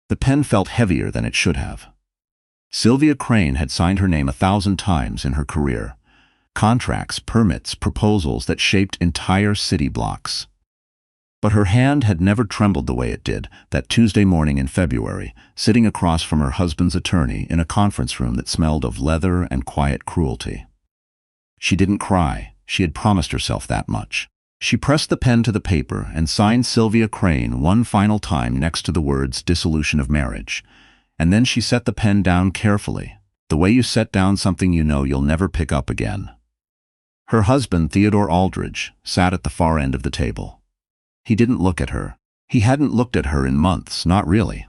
The pen felt heavier than it should have. Sylvia Crane had signed her name 1,000 times in her career. Contracts, permits, proposals that shaped entire city blocks. But her hand had never trembled the way it did that Tuesday morning in February, sitting across from her husband's attorney in a conference room that smelled of leather and quiet cruelty. She didn't cry. She had promised herself that much. She pressed the pen to the paper and signed Sylvia Crane one final time next to the words dissolution of marriage. And then she set the pen down carefully, the way you set down something you know you'll never pick up again. Her husband, Theodore Aldridge, sat at the far end of the table. He didn't look at her. He hadn't looked at her in months, not really.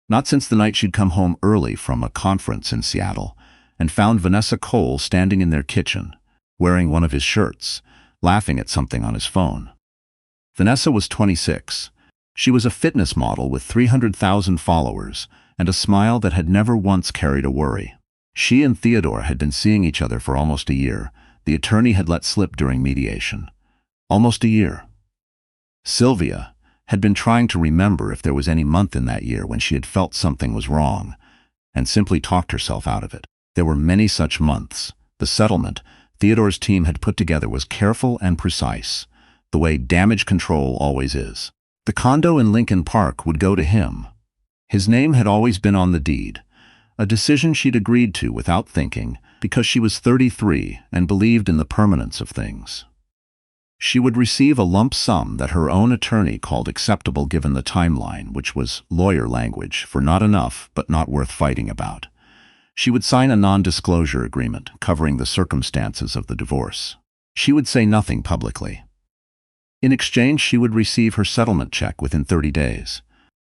Not since the night she'd come home early from a conference in Seattle and found Vanessa Cole standing in their kitchen, wearing one of his shirts, laughing at something on his phone. Vanessa was 26. She was a fitness model with 300,000 followers and a smile that had never once carried a worry. She and Theodore had been seeing each other for almost a year. The attorney had let slip during mediation. Almost a year. Sylvia had been trying to remember if there was any month in that year when she had felt something was wrong, and simply talked herself out of it. There were many such months. The settlement Theodore's team had put together was careful and precise, the way damage control always is. The condo in Lincoln Park would go to him. His name had always been on the deed, a decision she'd agreed to without thinking because she was 33 and believed in the permanence of things. She would receive a lump sum that her own attorney called acceptable given the timeline, which was lawyer language for not enough but not worth fighting about. She would sign a non-disclosure agreement covering the circumstances of the divorce. She would say nothing publicly. In exchange, she would receive her settlement check within 30 days.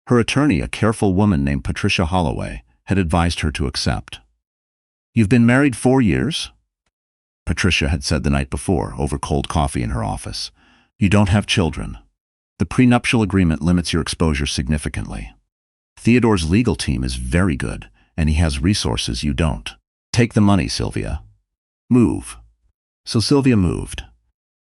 Her attorney, a careful woman named Patricia Holloway, had advised her to accept. "You've been married 4 years?" Patricia had said the night before, over cold coffee in her office. "You don't have children. The prenuptial agreement limits your exposure significantly. Theodore's legal team is very good, and he has resources you don't. Take the money, Sylvia. Move." So Sylvia moved.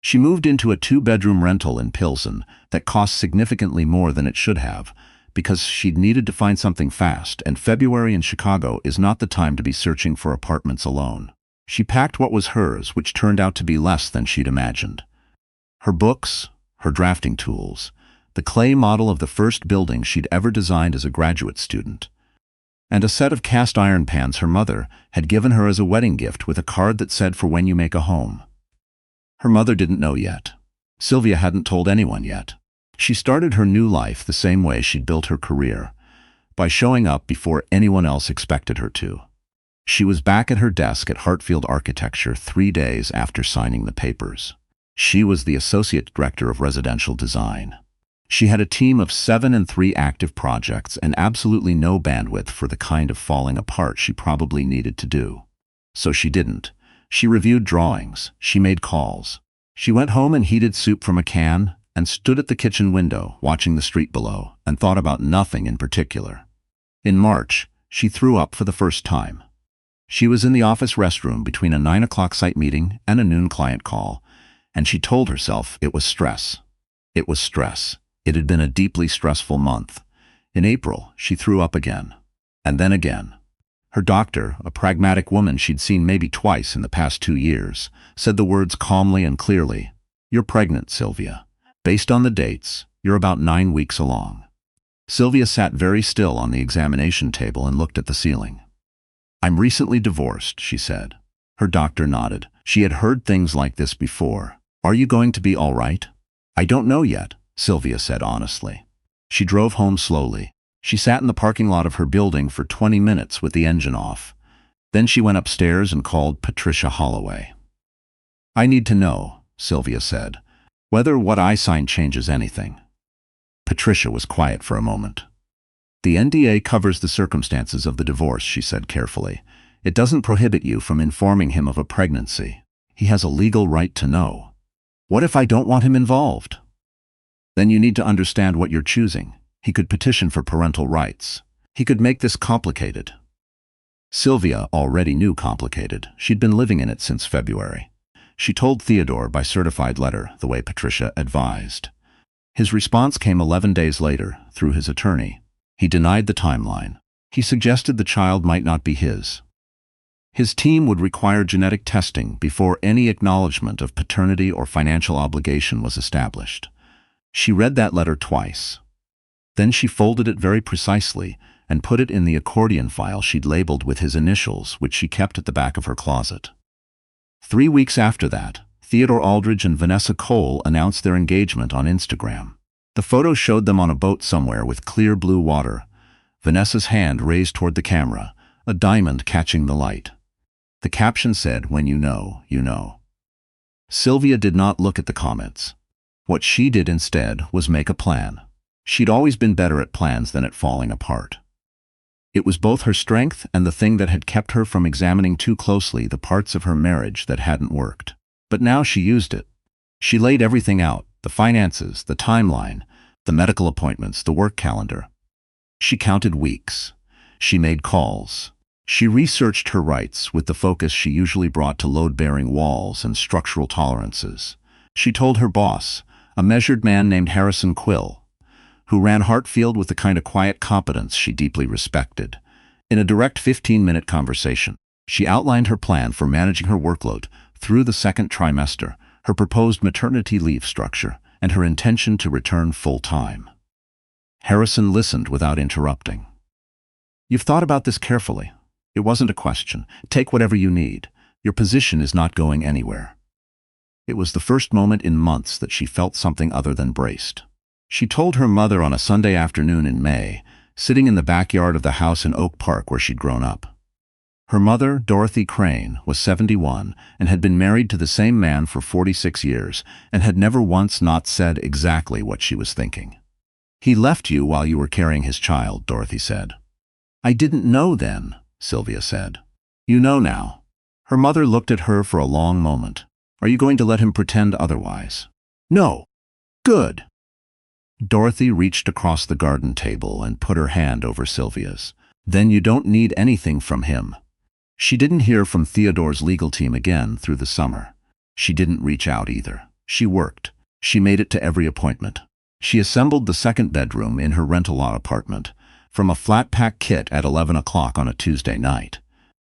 She moved into a 2-bedroom rental in Pilsen that cost significantly more than it should have, because she'd needed to find something fast, and February in Chicago is not the time to be searching for apartments alone. She packed what was hers, which turned out to be less than she'd imagined. Her books, her drafting tools, the clay model of the first building she'd ever designed as a graduate student, and a set of cast iron pans her mother had given her as a wedding gift with a card that said, "For when you make a home." Her mother didn't know yet. Sylvia hadn't told anyone yet. She started her new life the same way she'd built her career, by showing up before anyone else expected her to. She was back at her desk at Hartfield Architecture 3 days after signing the papers. She was the Associate Director of Residential Design. She had a team of 7 and 3 active projects and absolutely no bandwidth for the kind of falling apart she probably needed to do. So she didn't. She reviewed drawings. She made calls. She went home and heated soup from a can and stood at the kitchen window, watching the street below, and thought about nothing in particular. In March, she threw up for the first time. She was in the office restroom between a 9 o'clock site meeting and a noon client call, and she told herself it was stress. It was stress. It had been a deeply stressful month. In April, she threw up again, and then again. Her doctor, a pragmatic woman she'd seen maybe twice in the past 2 years, said the words calmly and clearly, "You're pregnant, Sylvia. Based on the dates, you're about 9 weeks along." Sylvia sat very still on the examination table and looked at the ceiling. "I'm recently divorced," she said. Her doctor nodded. She had heard things like this before. "Are you going to be all right?" "I don't know yet," Sylvia said honestly. She drove home slowly. She sat in the parking lot of her building for 20 minutes with the engine off. Then she went upstairs and called Patricia Holloway. "I need to know," Sylvia said, "whether what I sign changes anything." Patricia was quiet for a moment. "The NDA covers the circumstances of the divorce," she said carefully. "It doesn't prohibit you from informing him of a pregnancy. He has a legal right to know." "What if I don't want him involved?" "Then you need to understand what you're choosing. He could petition for parental rights. He could make this complicated." Sylvia already knew complicated. She'd been living in it since February. She told Theodore by certified letter, the way Patricia advised. His response came 11 days later, through his attorney. He denied the timeline. He suggested the child might not be his. His team would require genetic testing before any acknowledgement of paternity or financial obligation was established. She read that letter twice. Then she folded it very precisely and put it in the accordion file she'd labeled with his initials, which she kept at the back of her closet. 3 weeks after that, Theodore Aldridge and Vanessa Cole announced their engagement on Instagram. The photo showed them on a boat somewhere with clear blue water, Vanessa's hand raised toward the camera, a diamond catching the light. The caption said, "When you know, you know." Sylvia did not look at the comments. What she did instead was make a plan. She'd always been better at plans than at falling apart. It was both her strength and the thing that had kept her from examining too closely the parts of her marriage that hadn't worked. But now she used it. She laid everything out, the finances, the timeline, the medical appointments, the work calendar. She counted weeks. She made calls. She researched her rights with the focus she usually brought to load-bearing walls and structural tolerances. She told her boss, a measured man named Harrison Quill, who ran Hartfield with the kind of quiet competence she deeply respected. In a direct 15-minute conversation, she outlined her plan for managing her workload through the second trimester, her proposed maternity leave structure, and her intention to return full-time. Harrison listened without interrupting. "You've thought about this carefully. It wasn't a question. Take whatever you need. Your position is not going anywhere." It was the first moment in months that she felt something other than braced. She told her mother on a Sunday afternoon in May, sitting in the backyard of the house in Oak Park where she'd grown up. Her mother, Dorothy Crane, was 71 and had been married to the same man for 46 years and had never once not said exactly what she was thinking. "He left you while you were carrying his child," Dorothy said. "I didn't know then," Sylvia said. "You know now." Her mother looked at her for a long moment. "Are you going to let him pretend otherwise?" "No." "Good." Dorothy reached across the garden table and put her hand over Sylvia's. "Then you don't need anything from him." She didn't hear from Theodore's legal team again through the summer. She didn't reach out either. She worked. She made it to every appointment. She assembled the second bedroom in her rental-lot apartment from a flat-pack kit at 11 o'clock on a Tuesday night.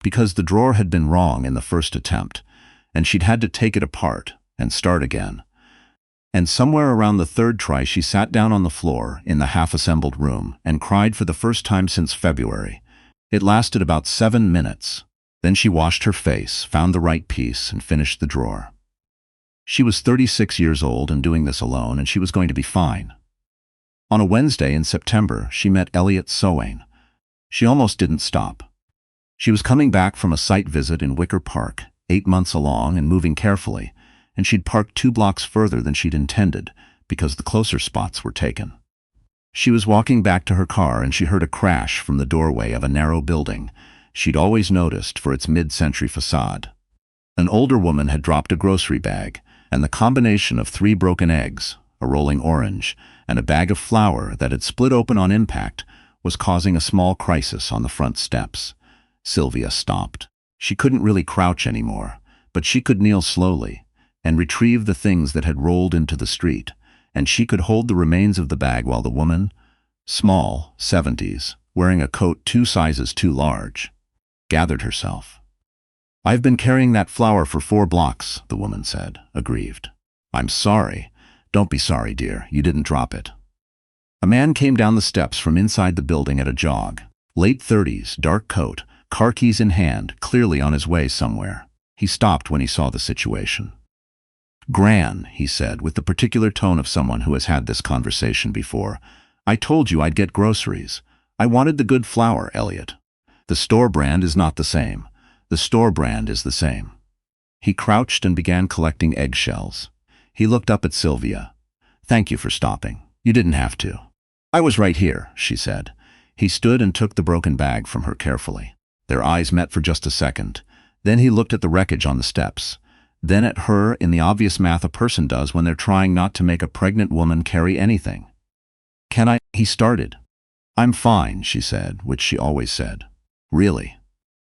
Because the drawer had been wrong in the first attempt, and she'd had to take it apart and start again. And somewhere around the third try she sat down on the floor in the half-assembled room and cried for the first time since February. It lasted about 7 minutes. Then she washed her face, found the right piece, and finished the drawer. She was 36 years old and doing this alone, and she was going to be fine. On a Wednesday in September, she met Elliot Soane. She almost didn't stop. She was coming back from a site visit in Wicker Park, 8 months along and moving carefully, and she'd parked 2 blocks further than she'd intended because the closer spots were taken. She was walking back to her car and she heard a crash from the doorway of a narrow building she'd always noticed for its mid-century facade. An older woman had dropped a grocery bag, and the combination of 3 broken eggs, a rolling orange, and a bag of flour that had split open on impact was causing a small crisis on the front steps. Sylvia stopped. She couldn't really crouch anymore, but she could kneel slowly and retrieve the things that had rolled into the street, and she could hold the remains of the bag while the woman, small, 70s, wearing a coat 2 sizes too large, gathered herself. "I've been carrying that flour for 4 blocks, the woman said, aggrieved. "I'm sorry." "Don't be sorry, dear. You didn't drop it." A man came down the steps from inside the building at a jog. Late 30s, dark coat, car keys in hand, clearly on his way somewhere. He stopped when he saw the situation. "Gran," he said, with the particular tone of someone who has had this conversation before, "I told you I'd get groceries. I wanted the good flour, Elliot. The store brand is not the same. The store brand is the same." He crouched and began collecting eggshells. He looked up at Sylvia. "Thank you for stopping. You didn't have to." "I was right here," she said. He stood and took the broken bag from her carefully. Their eyes met for just a second. Then he looked at the wreckage on the steps. Then at her in the obvious math a person does when they're trying not to make a pregnant woman carry anything. "Can I?" he started. "I'm fine," she said, which she always said. "Really?"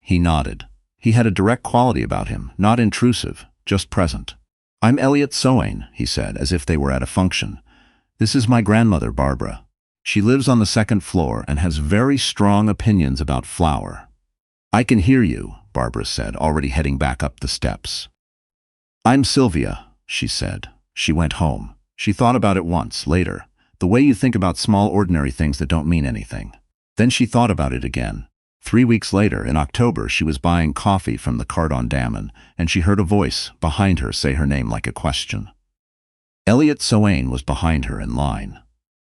He nodded. He had a direct quality about him, not intrusive, just present. "I'm Elliot Soane," he said, as if they were at a function. "This is my grandmother, Barbara." She lives on the second floor and has very strong opinions about flour. I can hear you, Barbara said, already heading back up the steps. I'm Sylvia, she said. She went home. She thought about it once, later. The way you think about small ordinary things that don't mean anything. Then she thought about it again. 3 weeks later, in October, she was buying coffee from the cart on Dammon, and she heard a voice behind her say her name like a question. Elliot Soane was behind her in line.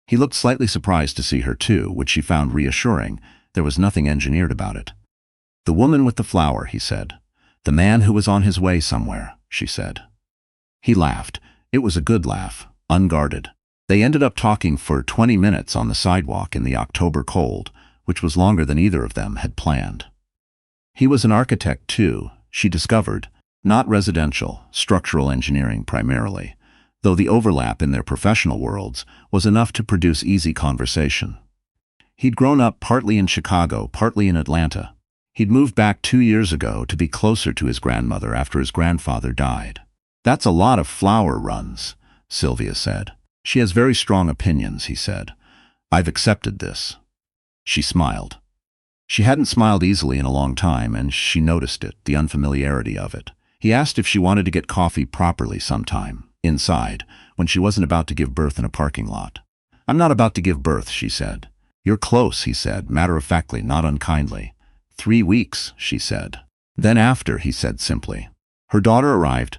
He looked slightly surprised to see her too, which she found reassuring. There was nothing engineered about it. The woman with the flower, he said. The man who was on his way somewhere, she said. He laughed. It was a good laugh, unguarded. They ended up talking for 20 minutes on the sidewalk in the October cold, which was longer than either of them had planned. He was an architect too, she discovered, not residential, structural engineering primarily, though the overlap in their professional worlds was enough to produce easy conversation. He'd grown up partly in Chicago, partly in Atlanta. He'd moved back 2 years ago to be closer to his grandmother after his grandfather died. That's a lot of flour runs, Sylvia said. She has very strong opinions, he said. I've accepted this. She smiled. She hadn't smiled easily in a long time, and she noticed it, the unfamiliarity of it. He asked if she wanted to get coffee properly sometime, inside, when she wasn't about to give birth in a parking lot. I'm not about to give birth, she said. You're close, he said, matter-of-factly, not unkindly. 3 weeks, she said. Then after, he said simply. Her daughter arrived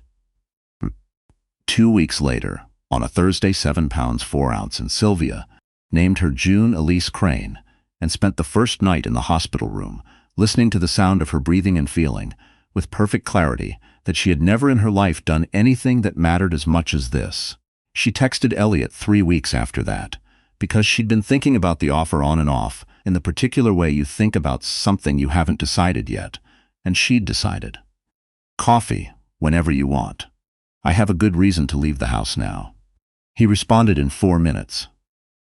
2 weeks later, on a Thursday, 7 pounds 4 ounces, and Sylvia named her June Elise Crane and spent the first night in the hospital room, listening to the sound of her breathing and feeling, with perfect clarity, that she had never in her life done anything that mattered as much as this. She texted Elliot 3 weeks after that, because she'd been thinking about the offer on and off, in the particular way you think about something you haven't decided yet, and she'd decided. Coffee, whenever you want. I have a good reason to leave the house now. He responded in 4 minutes.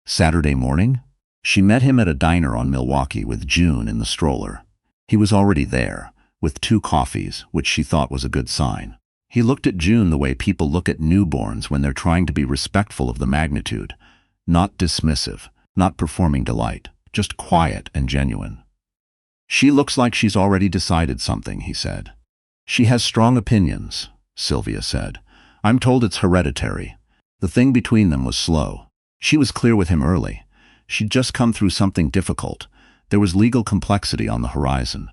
Saturday morning? She met him at a diner on Milwaukee with June in the stroller. He was already there, with 2 coffees, which she thought was a good sign. He looked at June the way people look at newborns when they're trying to be respectful of the magnitude, not dismissive, not performing delight, just quiet and genuine. She looks like she's already decided something, he said. She has strong opinions, Sylvia said. I'm told it's hereditary. The thing between them was slow. She was clear with him early. She'd just come through something difficult. There was legal complexity on the horizon.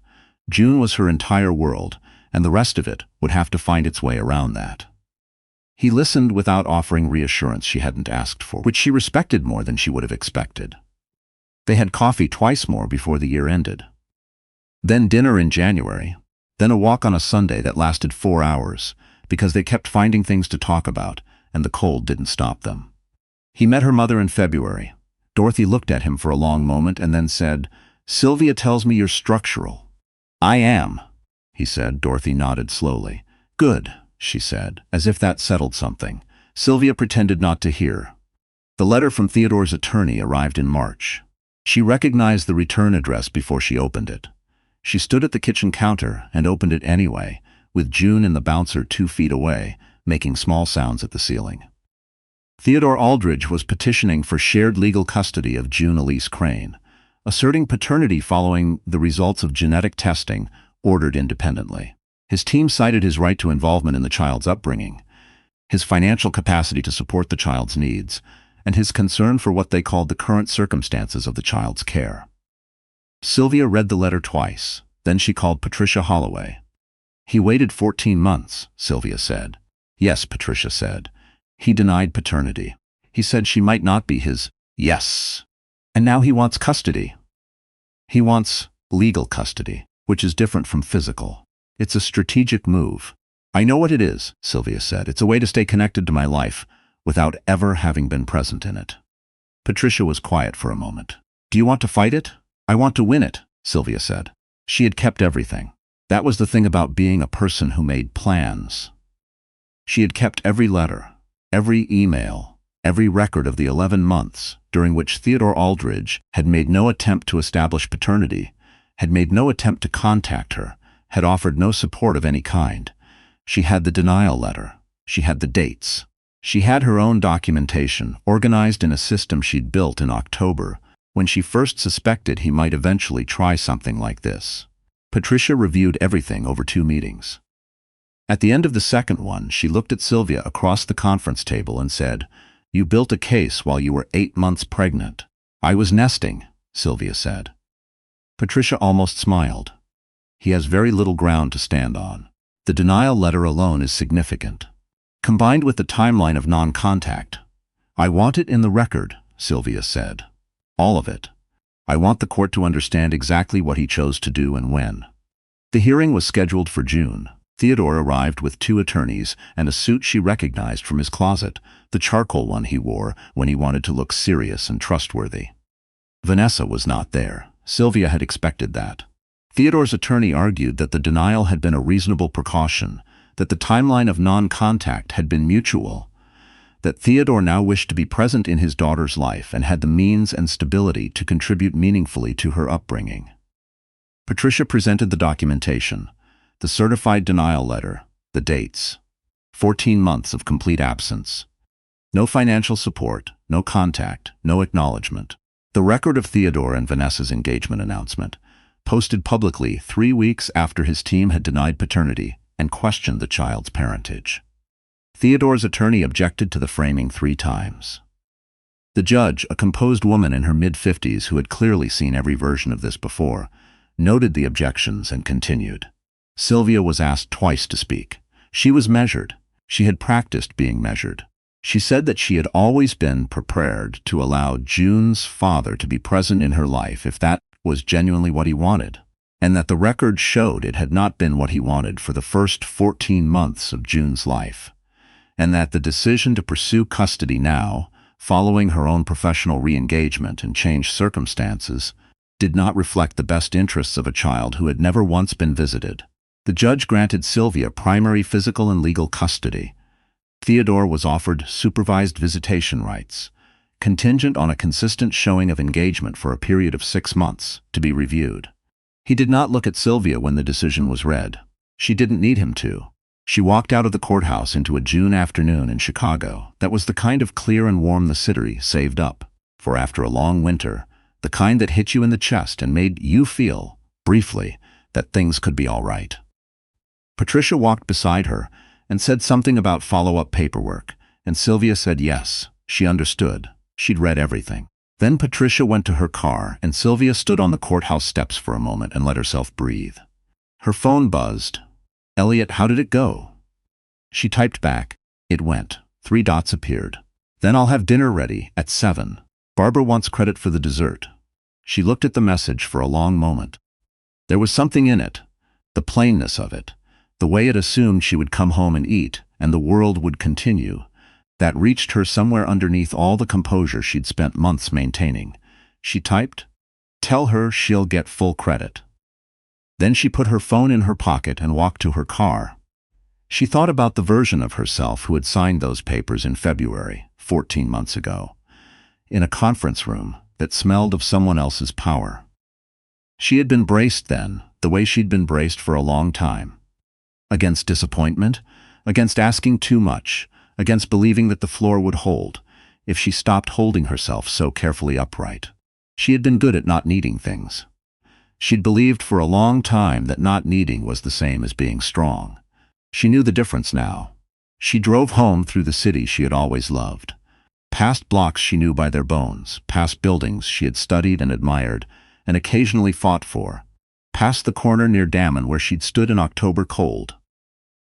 June was her entire world, and the rest of it would have to find its way around that. He listened without offering reassurance she hadn't asked for, which she respected more than she would have expected. They had coffee twice more before the year ended. Then dinner in January, then a walk on a Sunday that lasted 4 hours, because they kept finding things to talk about, and the cold didn't stop them. He met her mother in February. Dorothy looked at him for a long moment and then said, Sylvia tells me you're structural. I am, he said. Dorothy nodded slowly. Good, she said, as if that settled something. Sylvia pretended not to hear. The letter from Theodore's attorney arrived in March. She recognized the return address before she opened it. She stood at the kitchen counter and opened it anyway, with June and the bouncer 2 feet away, making small sounds at the ceiling. Theodore Aldridge was petitioning for shared legal custody of June Elise Crane, asserting paternity following the results of genetic testing ordered independently. His team cited his right to involvement in the child's upbringing, his financial capacity to support the child's needs, and his concern for what they called the current circumstances of the child's care. Sylvia read the letter twice, then she called Patricia Holloway. He waited 14 months, Sylvia said. Yes, Patricia said. He denied paternity. He said she might not be his yes. And now he wants custody. He wants legal custody, which is different from physical. It's a strategic move. I know what it is, Sylvia said. It's a way to stay connected to my life without ever having been present in it. Patricia was quiet for a moment. Do you want to fight it? I want to win it, Sylvia said. She had kept everything. That was the thing about being a person who made plans. She had kept every letter, every email, every record of the 11 months during which Theodore Aldridge had made no attempt to establish paternity, had made no attempt to contact her, had offered no support of any kind. She had the denial letter. She had the dates. She had her own documentation, organized in a system she'd built in October, when she first suspected he might eventually try something like this. Patricia reviewed everything over 2 meetings. At the end of the second one, she looked at Sylvia across the conference table and said, "You built a case while you were 8 months pregnant." "I was nesting," Sylvia said. Patricia almost smiled. He has very little ground to stand on. The denial letter alone is significant, combined with the timeline of non-contact. "I want it in the record," Sylvia said. "All of it. I want the court to understand exactly what he chose to do and when." The hearing was scheduled for June. Theodore arrived with 2 attorneys and a suit she recognized from his closet, the charcoal one he wore when he wanted to look serious and trustworthy. Vanessa was not there. Sylvia had expected that. Theodore's attorney argued that the denial had been a reasonable precaution, that the timeline of non-contact had been mutual, that Theodore now wished to be present in his daughter's life and had the means and stability to contribute meaningfully to her upbringing. Patricia presented the documentation, the certified denial letter, the dates. 14 months of complete absence. No financial support, no contact, no acknowledgement. The record of Theodore and Vanessa's engagement announcement, posted publicly 3 weeks after his team had denied paternity and questioned the child's parentage. Theodore's attorney objected to the framing 3 times. The judge, a composed woman in her mid-50s who had clearly seen every version of this before, noted the objections and continued. Sylvia was asked twice to speak. She was measured. She had practiced being measured. She said that she had always been prepared to allow June's father to be present in her life if that was genuinely what he wanted, and that the record showed it had not been what he wanted for the first 14 months of June's life, and that the decision to pursue custody now, following her own professional re-engagement and changed circumstances, did not reflect the best interests of a child who had never once been visited. The judge granted Sylvia primary physical and legal custody. Theodore was offered supervised visitation rights, contingent on a consistent showing of engagement for a period of 6 months, to be reviewed. He did not look at Sylvia when the decision was read. She didn't need him to. She walked out of the courthouse into a June afternoon in Chicago that was the kind of clear and warm the city saved up for after a long winter, the kind that hit you in the chest and made you feel, briefly, that things could be all right. Patricia walked beside her and said something about follow-up paperwork, and Sylvia said yes, she understood. She'd read everything. Then Patricia went to her car, and Sylvia stood on the courthouse steps for a moment and let herself breathe. Her phone buzzed. "Elliot, how did it go?" She typed back. "It went." 3 dots appeared. "Then I'll have dinner ready at 7. Barbara wants credit for the dessert." She looked at the message for a long moment. There was something in it, the plainness of it, the way it assumed she would come home and eat, and the world would continue, that reached her somewhere underneath all the composure she'd spent months maintaining. She typed, "Tell her she'll get full credit." Then she put her phone in her pocket and walked to her car. She thought about the version of herself who had signed those papers in February, 14 months ago, in a conference room that smelled of someone else's power. She had been braced then, the way she'd been braced for a long time. Against disappointment, against asking too much, against believing that the floor would hold, if she stopped holding herself so carefully upright. She had been good at not needing things. She'd believed for a long time that not needing was the same as being strong. She knew the difference now. She drove home through the city she had always loved. Past blocks she knew by their bones, past buildings she had studied and admired, and occasionally fought for, past the corner near Dammon where she'd stood in October cold,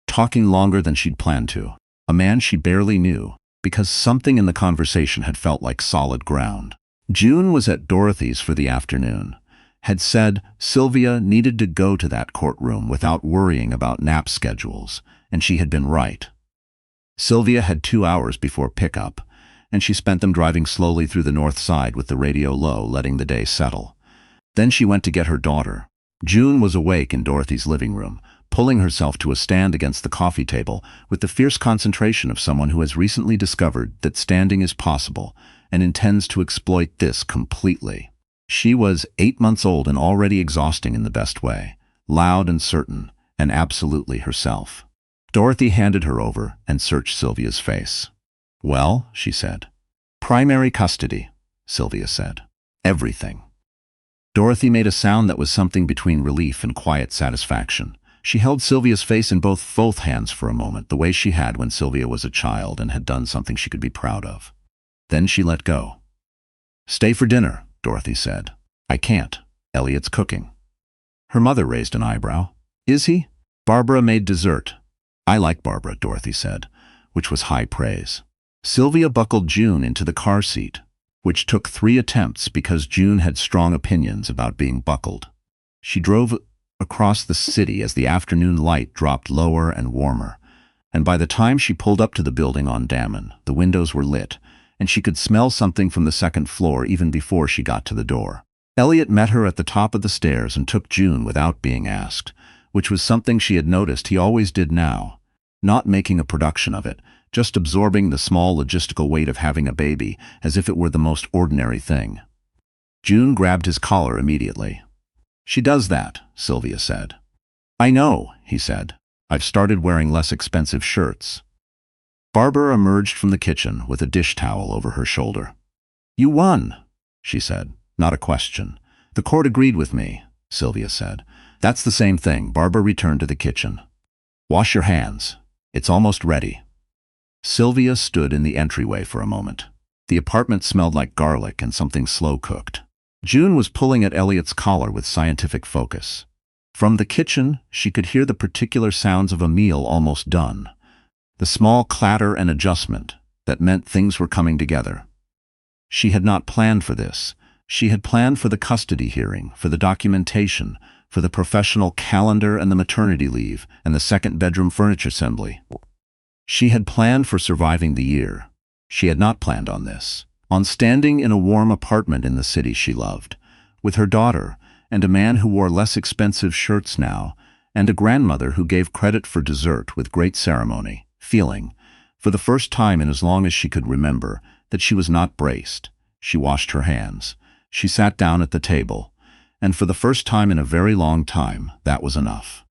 talking longer than she'd planned to, a man she barely knew, because something in the conversation had felt like solid ground. June was at Dorothy's for the afternoon, had said Sylvia needed to go to that courtroom without worrying about nap schedules, and she had been right. Sylvia had 2 hours before pickup, and she spent them driving slowly through the north side with the radio low, letting the day settle. Then she went to get her daughter. June was awake in Dorothy's living room, pulling herself to a stand against the coffee table with the fierce concentration of someone who has recently discovered that standing is possible and intends to exploit this completely. She was 8 months old and already exhausting in the best way, loud and certain, and absolutely herself. Dorothy handed her over and searched Sylvia's face. Well, she said. Primary custody, Sylvia said. Everything. Dorothy made a sound that was something between relief and quiet satisfaction. She held Sylvia's face in both hands for a moment, the way she had when Sylvia was a child and had done something she could be proud of. Then she let go. Stay for dinner, Dorothy said. I can't. Elliot's cooking. Her mother raised an eyebrow. Is he? Barbara made dessert. I like Barbara, Dorothy said, which was high praise. Sylvia buckled June into the car seat, which took 3 attempts because June had strong opinions about being buckled. She drove across the city as the afternoon light dropped lower and warmer, and by the time she pulled up to the building on Damen, the windows were lit, and she could smell something from the 2nd floor even before she got to the door. Elliot met her at the top of the stairs and took June without being asked, which was something she had noticed he always did now, not making a production of it, just absorbing the small logistical weight of having a baby as if it were the most ordinary thing. June grabbed his collar immediately. She does that, Sylvia said. I know, he said. I've started wearing less expensive shirts. Barbara emerged from the kitchen with a dish towel over her shoulder. You won, she said. Not a question. The court agreed with me, Sylvia said. That's the same thing. Barbara returned to the kitchen. Wash your hands. It's almost ready. Sylvia stood in the entryway for a moment. The apartment smelled like garlic and something slow-cooked. June was pulling at Elliot's collar with scientific focus. From the kitchen, she could hear the particular sounds of a meal almost done. The small clatter and adjustment that meant things were coming together. She had not planned for this. She had planned for the custody hearing, for the documentation, for the professional calendar and the maternity leave, and the 2nd-bedroom furniture assembly. She had planned for surviving the year. She had not planned on this. On standing in a warm apartment in the city she loved, with her daughter, and a man who wore less expensive shirts now, and a grandmother who gave credit for dessert with great ceremony, feeling, for the first time in as long as she could remember, that she was not braced. She washed her hands. She sat down at the table, and for the first time in a very long time, that was enough.